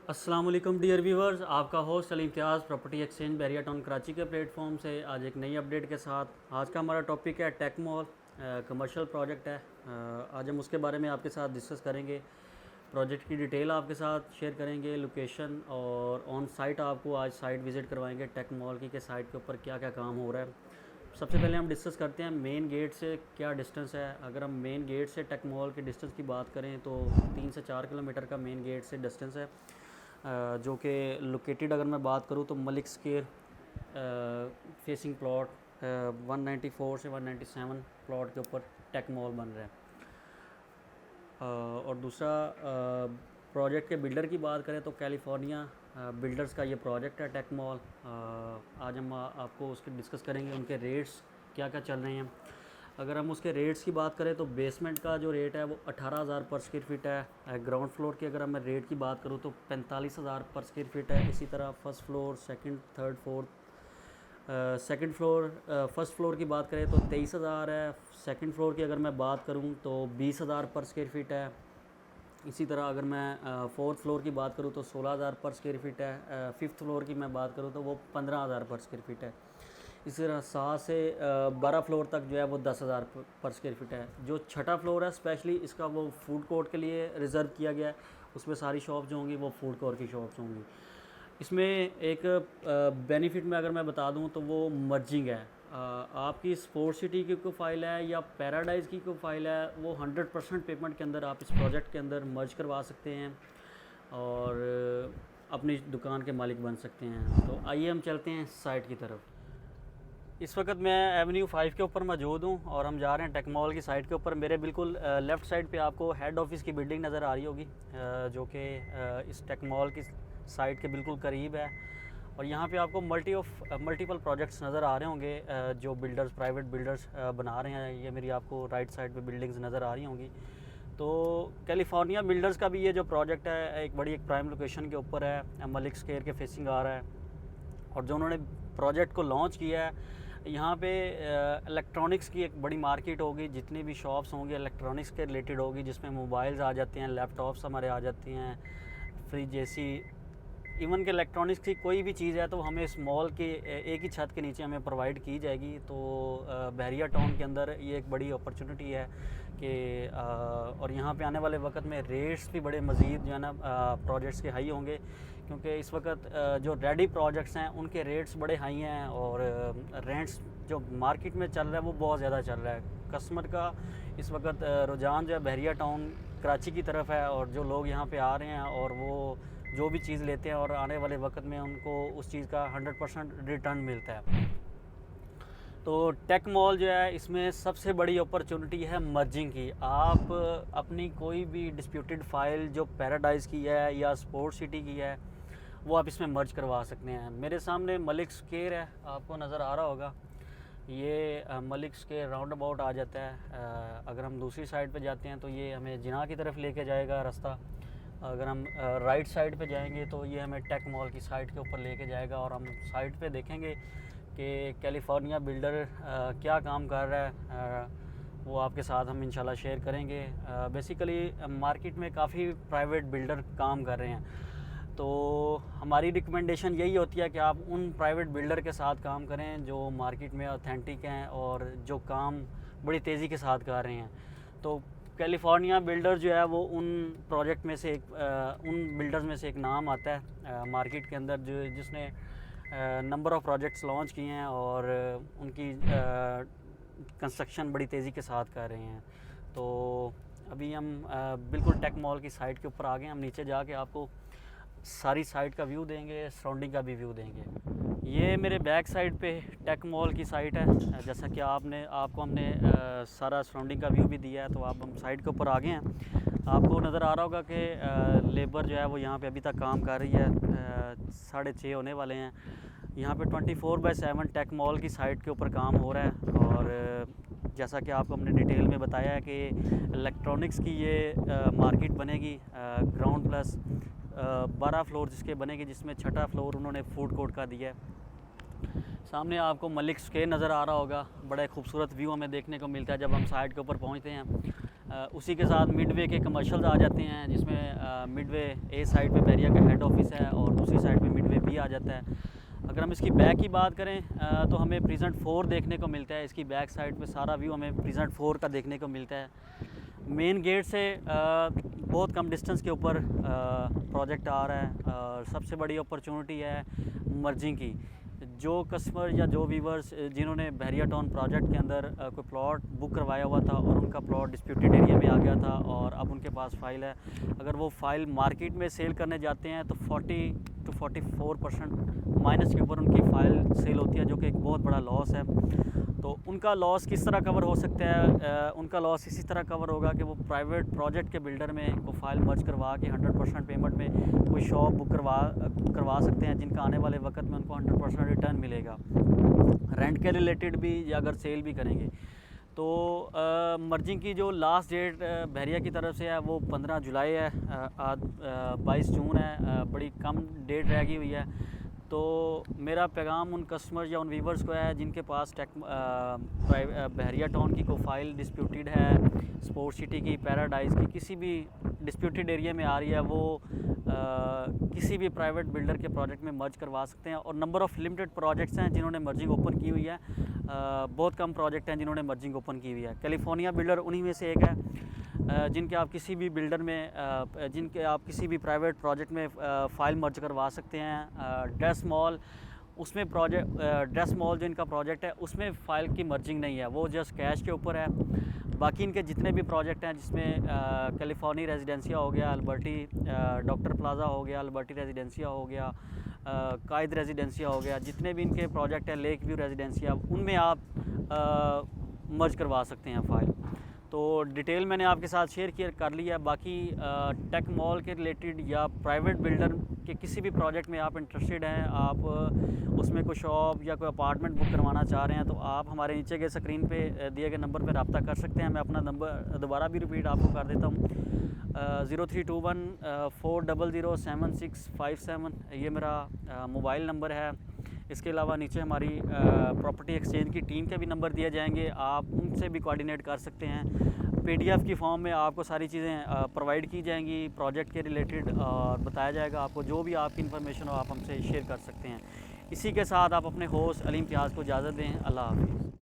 अस्सलाम वालेकुम dear viewers, आपका host Ali Imtiaz property exchange Bahria Town Karachi के प्लेटफॉर्म से आज एक नई अपडेट के साथ। आज का हमारा टॉपिक है टेक मॉल, कमर्शियल प्रोजेक्ट है। आज हम उसके बारे में आपके साथ डिस्कस करेंगे। प्रोजेक्ट की डिटेल आपके साथ शेयर करेंगे, लोकेशन और ऑन साइट आपको आज साइट विज़िट करवाएंगे टेक मॉल की, के साइट के ऊपर क्या क्या काम हो रहा है। सबसे पहले हम डिस्कस करते हैं मेन गेट से क्या डिस्टेंस है। अगर हम मेन गेट से टेक मॉल के डिस्टेंस की बात करें तो 3 से 4 किलोमीटर का मेन गेट से डिस्टेंस है, जो कि लोकेटेड अगर मैं बात करूँ तो मलिक स्क्वायर फेसिंग प्लॉट 194 से 197 प्लॉट के ऊपर टेक मॉल बन रहा है। और दूसरा प्रोजेक्ट के बिल्डर की बात करें तो कैलिफोर्निया बिल्डर्स का ये प्रोजेक्ट है टेक मॉल। आज हम आपको उसके डिस्कस करेंगे, उनके रेट्स क्या क्या चल रहे हैं। अगर हम उसके रेट्स की बात करें तो बेसमेंट का जो रेट है वो 18,000 पर स्क्वायर फीट है। ग्राउंड फ्लोर की अगर मैं रेट की बात करूँ तो 45,000 पर स्क्वायर फीट है। इसी तरह first floor, second, third, fourth. Second floor first floor की बात करें तो 23,000 है। सेकंड फ्लोर की अगर मैं बात करूँ तो 20,000 पर स्क्वायर फीट है। इसी तरह अगर मैं फोर्थ फ्लोर की बात करूँ तो 16,000 पर स्क्वायर फीट है। फिफ्थ फ्लोर की मैं बात करूँ तो वो 15,000 पर स्क्वायर फीट है। इसी तरह 7 से 12 फ्लोर तक जो है वो 10,000 पर स्क्वायर फीट है। जो छठा फ्लोर है स्पेशली इसका वो फूड कोर्ट के लिए रिज़र्व किया गया है। उसमें सारी शॉप जो होंगी वो फूड कोर्ट की शॉप्स होंगी। इसमें एक बेनिफिट में अगर मैं बता दूं तो वो मर्जिंग है। आपकी स्पोर्ट्स सिटी की कोई फाइल है या पैराडाइज़ की कोई फाइल है, वो 100% पेमेंट के अंदर आप इस प्रोजेक्ट के अंदर मर्ज करवा सकते हैं और अपनी दुकान के मालिक बन सकते हैं। तो आइए हम चलते हैं साइट की तरफ। इस वक्त मैं एवेन्यू 5 के ऊपर मौजूद हूँ और हम जा रहे हैं टेक मॉल की साइट के ऊपर। मेरे बिल्कुल लेफ़्ट साइड पे आपको हेड ऑफिस की बिल्डिंग नज़र आ रही होगी, जो कि इस टेक मॉल की साइट के बिल्कुल करीब है। और यहाँ पे आपको मल्टीपल प्रोजेक्ट्स नज़र आ रहे होंगे, जो बिल्डर्स, प्राइवेट बिल्डर्स बना रहे हैं। ये मेरी आपको राइट साइड पे बिल्डिंग्स नज़र आ रही होंगी। तो कैलिफोर्निया बिल्डर्स का भी ये जो प्रोजेक्ट है एक प्राइम लोकेशन के ऊपर है, मलिक स्क्वायर के फेसिंग आ रहा है। और जो उन्होंने प्रोजेक्ट को लॉन्च किया है, यहाँ पे इलेक्ट्रॉनिक्स की एक बड़ी मार्केट होगी। जितनी भी शॉप्स होंगी इलेक्ट्रॉनिक्स के रिलेटेड होगी, जिसमें मोबाइल्स आ जाते हैं, लैपटॉप्स हमारे आ जाती हैं, फ्रिज, एसी, इवन के इलेक्ट्रॉनिक्स की कोई भी चीज़ है तो हमें इस मॉल के एक ही छत के नीचे हमें प्रोवाइड की जाएगी। तो बहरिया टाउन के अंदर ये एक बड़ी अपॉर्चुनिटी है कि और यहाँ पे आने वाले वक्त में रेट्स भी बड़े मज़ीद जो है ना प्रोजेक्ट्स के हाई होंगे, क्योंकि इस वक्त जो रेडी प्रोजेक्ट्स हैं उनके रेट्स बड़े हाई हैं और रेंट्स जो मार्केट में चल रहा है वो बहुत ज़्यादा चल रहा है। कस्टमर का इस वक्त रुझान जो है बहरिया टाउन कराची की तरफ है और जो लोग यहाँ पे आ रहे हैं और वो जो भी चीज़ लेते हैं और आने वाले वक्त में उनको उस चीज़ का 100% रिटर्न मिलता है। तो टेक मॉल जो है इसमें सबसे बड़ी अपॉर्चुनिटी है मर्जिंग की। आप अपनी कोई भी डिस्प्यूटेड फाइल जो पैराडाइज़ की है या स्पोर्ट्स सिटी की है वो आप इसमें मर्ज करवा सकते हैं। मेरे सामने मलिक स्क्वायर है, आपको नज़र आ रहा होगा। ये मलिक स्क्वायर राउंड अबाउट आ जाता है। अगर हम दूसरी साइड पे जाते हैं तो ये हमें जिना की तरफ लेके जाएगा रास्ता। अगर हम राइट साइड पे जाएंगे तो ये हमें टेक मॉल की साइट के ऊपर लेके जाएगा और हम साइट पे देखेंगे कि कैलिफोर्निया बिल्डर क्या काम कर रहा है। वो आपके साथ हम इंशाल्लाह शेयर करेंगे। बेसिकली मार्केट में काफ़ी प्राइवेट बिल्डर काम कर रहे हैं, तो हमारी रिकमेंडेशन यही होती है कि आप उन प्राइवेट बिल्डर के साथ काम करें जो मार्केट में ऑथेंटिक हैं और जो काम बड़ी तेज़ी के साथ कर रहे हैं। तो कैलिफोर्निया बिल्डर जो है वो उन प्रोजेक्ट में से उन बिल्डर्स में से एक नाम आता है मार्केट के अंदर, जो जिसने नंबर ऑफ़ प्रोजेक्ट्स लॉन्च किए हैं और उनकी कंस्ट्रक्शन बड़ी तेज़ी के साथ कर रहे हैं। तो अभी हम बिल्कुल टेक मॉल की साइट के ऊपर आ गए। हम नीचे जाके आपको सारी साइट का व्यू देंगे, सराउंडिंग का भी व्यू देंगे। ये मेरे बैक साइड पे टेक मॉल की साइट है। जैसा कि आपको हमने सारा सराउंडिंग का व्यू भी दिया है। तो आप हम साइट के ऊपर आ गए हैं। आपको नज़र आ रहा होगा कि लेबर जो है वो यहाँ पे अभी तक काम कर रही है। 6:30 होने वाले हैं। यहाँ पे 24/7 टेक मॉल की साइट के ऊपर काम हो रहा है। और जैसा कि आपको हमने डिटेल में बताया है कि इलेक्ट्रॉनिक्स की ये मार्केट बनेगी, ग्राउंड प्लस 12 फ्लोर जिसके बनेगी, जिसमें छठा फ्लोर उन्होंने फूड कोर्ट का दिया है। सामने आपको मलिक स्क्वायर नज़र आ रहा होगा। बड़ा खूबसूरत व्यू हमें देखने को मिलता है जब हम साइट के ऊपर पहुंचते हैं। उसी के साथ मिडवे के कमर्शियल्स आ जाते हैं, जिसमें मिडवे ए साइड पे बहरिया का हेड ऑफिस है और दूसरी साइड पे मिडवे बी आ जाता है। अगर हम इसकी बैक की बात करें तो हमें प्रेजेंट 4 देखने को मिलता है। इसकी बैक साइड पे सारा व्यू हमें प्रेजेंट 4 का देखने को मिलता है। मेन गेट से बहुत कम डिस्टेंस के ऊपर प्रोजेक्ट आ रहा है और सबसे बड़ी अपॉर्चुनिटी है मर्जिंग की। जो कस्टमर या जो व्यूवर्स जिन्होंने बहरिया टाउन प्रोजेक्ट के अंदर कोई प्लॉट बुक करवाया हुआ था और उनका प्लॉट डिस्प्यूटेड एरिया में आ गया था और अब उनके पास फ़ाइल है, अगर वो फ़ाइल मार्केट में सेल करने जाते हैं तो 40 to 44% माइनस के ऊपर उनकी फ़ाइल सेल होती है, जो कि एक बहुत बड़ा लॉस है। तो उनका लॉस किस तरह कवर हो सकता है? उनका लॉस इसी तरह कवर होगा कि वो प्राइवेट प्रोजेक्ट के बिल्डर में वो फ़ाइल मर्ज करवा के 100% पेमेंट में कोई शॉप बुक करवा सकते हैं, जिनका आने वाले वक्त में उनको 100% रिटर्न मिलेगा। रेंट के रिलेटेड भी या अगर सेल भी करेंगे तो मर्जिंग की जो लास्ट डेट बहरिया की तरफ से है वो 15 जुलाई है। आज 22 जून है, बड़ी कम डेट रह गई हुई है। तो मेरा पैगाम उन कस्टमर या उन व्यूवर्स को है जिनके पास बहरिया टाउन की कोई फ़ाइल डिस्प्यूटेड है, स्पोर्ट्स सिटी की, पैराडाइज़ की, किसी भी डिस्प्यूटेड एरिया में आ रही है, वो किसी भी प्राइवेट बिल्डर के प्रोजेक्ट में मर्ज करवा सकते हैं। और नंबर ऑफ़ लिमिटेड प्रोजेक्ट्स हैं जिन्होंने मर्जिंग ओपन की हुई है। बहुत कम प्रोजेक्ट हैं जिन्होंने मर्जिंग ओपन की हुई है। कैलिफोर्निया बिल्डर उन्हीं में से एक है जिनके आप किसी भी बिल्डर में जिनके आप किसी भी प्राइवेट प्रोजेक्ट में फ़ाइल मर्ज करवा सकते हैं। ड्रेस मॉल, उसमें ड्रेस मॉल जो इनका प्रोजेक्ट है उसमें फ़ाइल की मर्जिंग नहीं है, वो जस्ट कैश के ऊपर है। बाकी इनके जितने भी प्रोजेक्ट हैं, जिसमें कैलिफोर्निया रेजिडेंसिया हो गया, अल्बर्टी डॉक्टर प्लाज़ा हो गया, अल्बर्टी रेजिडेंसिया हो गया, कायद रेजिडेंसिया हो गया, जितने भी इनके प्रोजेक्ट हैं, लेक व्यू रेजिडेंसिया, उनमें आप मर्ज करवा सकते हैं फ़ाइल। तो डिटेल मैंने आपके साथ शेयर कर लिया। बाकी टेक मॉल के रिलेटेड या प्राइवेट बिल्डर के किसी भी प्रोजेक्ट में आप इंटरेस्टेड हैं, आप उसमें कोई शॉप या कोई अपार्टमेंट बुक करवाना चाह रहे हैं, तो आप हमारे नीचे के स्क्रीन पे दिए गए नंबर पर रब्ता कर सकते हैं। मैं अपना नंबर दोबारा भी रिपीट आपको कर देता हूँ, 0321 4007657, ये मेरा मोबाइल नंबर है। इसके अलावा नीचे हमारी प्रॉपर्टी एक्सचेंज की टीम के भी नंबर दिए जाएंगे, आप उनसे भी कोऑर्डिनेट कर सकते हैं। PDF की फॉर्म में आपको सारी चीज़ें प्रोवाइड की जाएंगी प्रोजेक्ट के रिलेटेड, और बताया जाएगा आपको जो भी आपकी इन्फॉर्मेशन हो आप हमसे शेयर कर सकते हैं। इसी के साथ आप अपने होस्ट अली इम्तियाज़ को इजाज़त दें। अल्लाह हाफ़िज़।